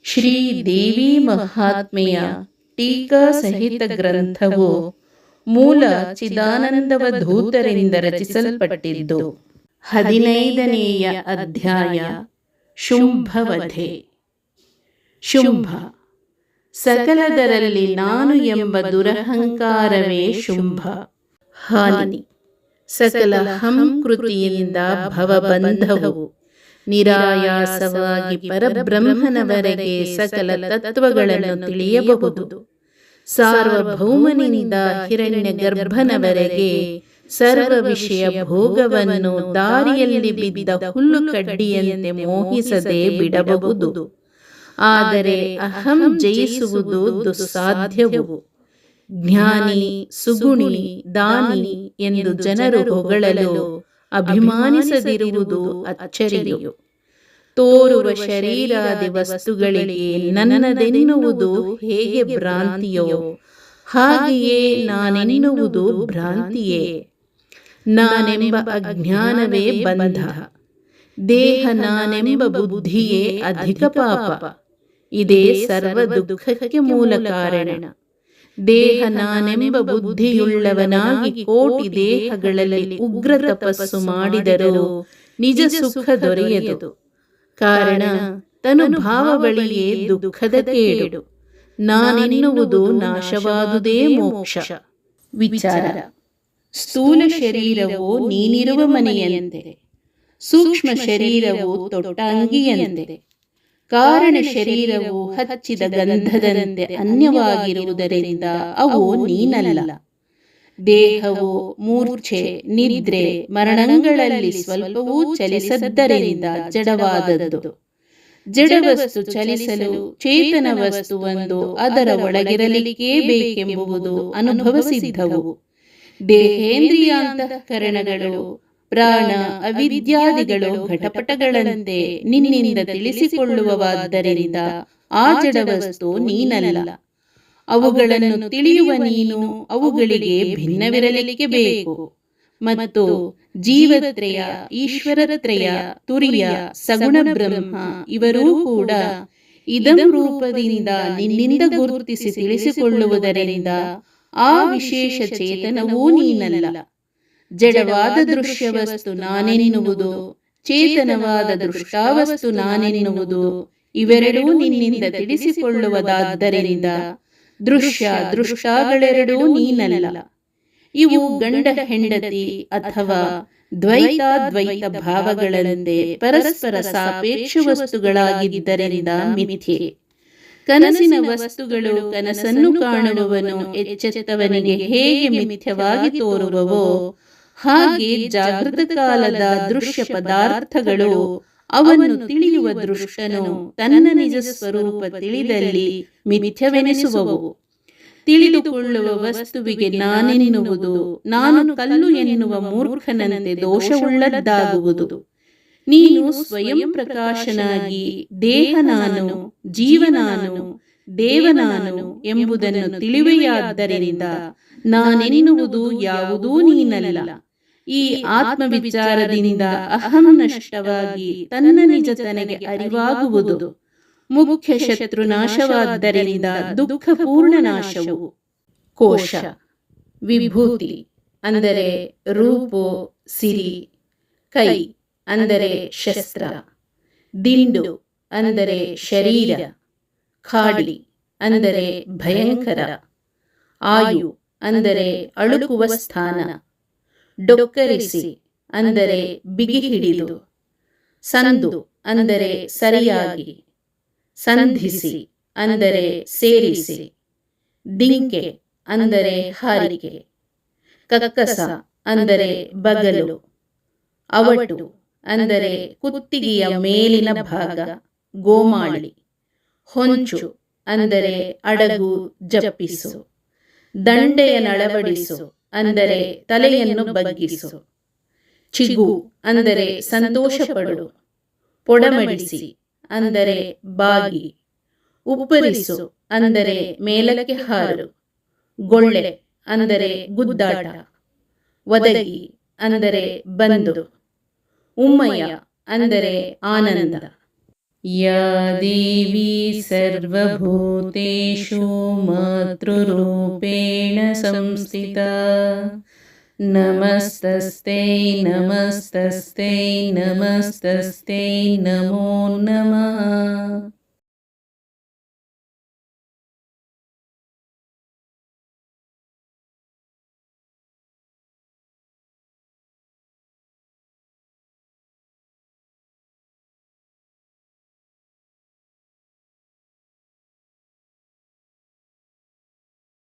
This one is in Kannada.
ಶ್ರೀ ದೇವಿ ಮಹಾತ್ಮೆಯ ಟೀಕಾ ಸಹಿತ ಗ್ರಂಥವು ಮೂಲ ಚಿದಾನಂದವಧೂತರಿಂದ ರಚಿಸಲ್ಪಟ್ಟಿದ್ದು. 15ನೇಯ ಅಧ್ಯಾಯ ಶುಂಭವಧೆ. ಶುಂಭ, ಸಕಲದರಲ್ಲಿ ನಾನು ಎಂಬ ದುರಹಂಕಾರವೇ ಶುಂಭ. ಹಾನಿ, ಸಕಲ ಹಂಕೃತಿಯಿಂದ ಭವಬಂಧವು. ನಿರಾಯಾಸವಾಗಿ ಪರಬ್ರಹ್ಮನವರೆಗೆ ಸಕಲ ತತ್ವಗಳನ್ನು ತಿಳಿಯಬಹುದು. ಸಾರ್ವಭೌಮನಿಂದ ಹಿರಣ್ಯ ಗರ್ಭನವರೆಗೆ ಸರ್ವ ವಿಷಯ ಭೋಗವನ್ನು ದಾರಿಯಲ್ಲಿ ಬಿದ್ದ ಹುಲ್ಲು ಕಡ್ಡಿಯಂತೆ ಮೋಹಿಸದೆ ಬಿಡಬಹುದು. ಆದರೆ ಅಹಂ ಜಯಿಸುವುದು ದುಸ್ಸಾಧ್ಯವು. ಜ್ಞಾನಿ, ಸುಗುಣಿ, ದಾನಿ ಎಂದು ಜನರು ಹೊಗಳಲು ಅಭಿಮಾನಿಸದಿರುವುದು ಅಚ್ಚರಿಯು. ತೋರುವ ಶರೀರಾದಿ ವಸ್ತುಗಳಿಗೆ ನನ್ನದೆನ್ನುವುದು ಹೇಗೆ ಭ್ರಾಂತಿಯೋ ಹಾಗೆಯೇ ನಾನೆನ್ನುವುದು ಭ್ರಾಂತಿಯೇ. ನಾನೆಂಬ ಅಜ್ಞಾನವೇ ಬಂಧ. ದೇಹ ನಾನೆಂಬ ಬುದ್ಧಿಯೇ ಅಧಿಕ ಪಾಪ. ಇದೇ ಸರ್ವ ದುಃಖಕ್ಕೆ ಮೂಲ ಕಾರಣ. ದೇಹ ನಾನೆಂಬ ಬುದ್ಧಿಯುಳ್ಳವನಾಗಿ ಕೋಟಿ ದೇಹಗಳಲ್ಲಿ ಉಗ್ರ ತಪಸ್ಸು ಮಾಡಿದರೂ ನಿಜ ಸುಖ ದೊರೆಯದು. ಕಾರಣ ತನುಭಾವಬಳಿಯೇ ದುಃಖದ ಕೇಡು. ನಾನೆನ್ನುವುದು ನಾಶವಾದುದೇ ಮೋಕ್ಷ. ವಿಚಾರ: ಸ್ಥೂಲ ಶರೀರವು ನೀನಿರುವ ಮನೆಯಂತೆ, ಸೂಕ್ಷ್ಮ ಶರೀರವು ತೊಟ್ಟ ಅಂಗಿಯಂತೆ, ಕಾರಣ ಶರೀರವು ಹಚ್ಚಿದ ಗಂಧದಂತೆ ಅನ್ಯವಾಗಿರುವುದರಿಂದ ಅವು ನೀನಲ್ಲ. ದೇಹವು ಮೂರ್ಛೆ, ನಿದ್ರೆ, ಮರಣಗಳಲ್ಲಿ ಸ್ವಲ್ಪವೂ ಚಲಿಸದ್ದರಿಂದ ಜಡವಾದದ್ದು. ಜಡವಸ್ತು ಚಲಿಸಲು ಚೇತನ ವಸ್ತುವೊಂದು ಅದರ ಒಳಗಿರಲಿಕ್ಕೇ ಬೇಕೆಂಬುದು ಅನುಭವ ಸಿದ್ಧವು. ದೇಹೇಂದ್ರಿಯಾಂತಃಕರಣಗಳು, ಪ್ರಾಣ, ಅವಿದ್ಯಾದಿಗಳು ಘಟಪಟಗಳಂತೆ ನಿನ್ನಿಂದ ತಿಳಿಸಿಕೊಳ್ಳುವವಾದ್ದರಿಂದ ಆ ಜಡವಸ್ತು ನೀನಲ್ಲ. ಅವುಗಳನ್ನು ತಿಳಿಯುವ ನೀನು ಅವುಗಳಿಗೆ ಭಿನ್ನವಿರಲಿಕ್ಕೆ ಬೇಕು. ಮತ್ತು ಜೀವತ್ರಯ, ಈಶ್ವರತ್ರಯ, ತುರಿಯ, ಸಗುಣ ಬ್ರಹ್ಮ ಇವರೂ ಕೂಡ ಇದಂ ರೂಪದಿಂದ ನಿನ್ನಿಂದ ಗುರುತಿಸಿ ತಿಳಿಸಿಕೊಳ್ಳುವುದರಿಂದ ಆ ವಿಶೇಷ ಚೇತನವೂ ನೀನಲ್ಲ. ಜಡವಾದ ದೃಶ್ಯವಸ್ತು ನಾನೆನ್ನುವುದು, ಚೇತನವಾದ ದೃಷ್ಟಾವಸ್ತು ನಾನೆನ್ನುವುದು ಇವೆರಡೂ ನಿನ್ನಿಂದ ತಿಳಿಸಿಕೊಳ್ಳುವುದಾದ್ದರಿಂದ ದೃಶ್ಯ ದೃಷ್ಟಾಗಳೆರಡೂ ನೀನಲ್ಲ. ಇವು ಗಂಡ ಹೆಂಡತಿ ಅಥವಾ ದ್ವೈತಾದ್ವೈತ ಭಾವಗಳಂತೆ ಪರಸ್ಪರ ಸಾಪೇಕ್ಷ ವಸ್ತುಗಳಾಗಿದ್ದರಿಂದ ಮಿಥ್ಯೆ. ಕನಸಿನ ವಸ್ತುಗಳು ಕನಸನ್ನು ಕಾಣುವವನು ಎಚ್ಚೆತ್ತವನಿಗೆ ಹೇಗೆ ಮಿಥ್ಯವಾಗಿ ತೋರುವವೋ ಹಾಗೆ ಜಾಗೃತ ಕಾಲದ ದೃಶ್ಯ ಪದಾರ್ಥಗಳು ಅವನ್ನು ತಿಳಿಯುವ ದೃಷ್ಟನು ತನ್ನ ನಿಜ ಸ್ವರೂಪ ತಿಳಿದಲ್ಲಿ ಮಿಥ್ಯವೆನಿಸುವವು. ತಿಳಿದುಕೊಳ್ಳುವ ವಸ್ತುವಿಗೆ ನಾನೆನ್ನುವುದು ನಾನು ಕಲ್ಲು ಎನ್ನುವ ಮೂರ್ಖನಂತೆ ದೋಷವುಳ್ಳದ್ದಾಗುವುದು. ನೀನು ಸ್ವಯಂ ಪ್ರಕಾಶನಾಗಿ ದೇಹ ನಾನು, ಜೀವ ನಾನು, ದೇವ ನಾನು ಎಂಬುದನ್ನು ತಿಳಿವೆಯಾದ್ದರಿಂದ ನಾನೆನ್ನುವುದು ಯಾವುದೂ ನೀನಲ್ಲ. ಈ ಆತ್ಮವಿಚಾರದಿಂದ ಅಹಂ ನಷ್ಟವಾಗಿ ತನ್ನ ನಿಜ ತನಗೆ ಅರಿವಾಗುವುದು. ಮುಖ್ಯ ಶತ್ರು ನಾಶವಾದ್ದರಿಂದ ದುಃಖ ಪೂರ್ಣ ನಾಶವು. ಕೋಶ: ವಿಭೂತಿ ಅಂದರೆ ರೂಪೋ, ಸಿರಿ. ಕೈ ಅಂದರೆ ಶಸ್ತ್ರ. ದಿಂಡು ಅಂದರೆ ಶರೀರ. ಖಾಡಿ ಅಂದರೆ ಭಯಂಕರ. ಆಯು ಅಂದರೆ ಅಳುಕುವ ಸ್ಥಾನ. ಡೊಕ್ಕರಿಸಿ ಅಂದರೆ ಬಿಗಿ ಹಿಡಿದು. ಸಂದು ಅಂದರೆ ಸರಿಯಾಗಿ. ಸಂಧಿಸಿ ಅಂದರೆ ಸೇರಿಸಿ. ಡಿಂಕೆ ಅಂದರೆ ಹಾರಿಕೆ. ಕಕ್ಕಸ ಅಂದರೆ ಬಗಲು. ಅವಟು ಅಂದರೆ ಕುತ್ತಿಗೆಯ ಮೇಲಿನ ಭಾಗ, ಗೋಮಾಳಿ. ಹೊಂಚು ಅಂದರೆ ಅಡಗು, ಜಪ್ಪಿಸು. ದಂಡೆಯನಳವಡಿಸು ಅಂದರೆ ತಲೆಯನ್ನು ಬಗ್ಗಿಸು. ಚಿಗು ಅಂದರೆ ಸಂತೋಷಪಡು. ಪೊಡಮಡಿಸಿ ಅಂದರೆ ಬಾಗಿ. ಉಪ್ಪರಿಸು ಅಂದರೆ ಮೇಲಕ್ಕೆ ಹಾರು. ಗೊಳ್ಳೆ ಅಂದರೆ ಗುದ್ದಾಟ. ಒದಗಿ ಅಂದರೆ ಬಂದು. ಉಮ್ಮಯ ಅಂದರೆ ಆನಂದ. ಯಾ ದೇವಿ ಸರ್ವಭೂತೇಷು ಮಾತೃರೂಪೇಣ ಸಂಸ್ಥಿತಾ ನಮಸ್ತಸ್ತೈ ನಮಸ್ತಸ್ತೈ ನಮಸ್ತಸ್ತೈ ನಮೋ ನಮಃ.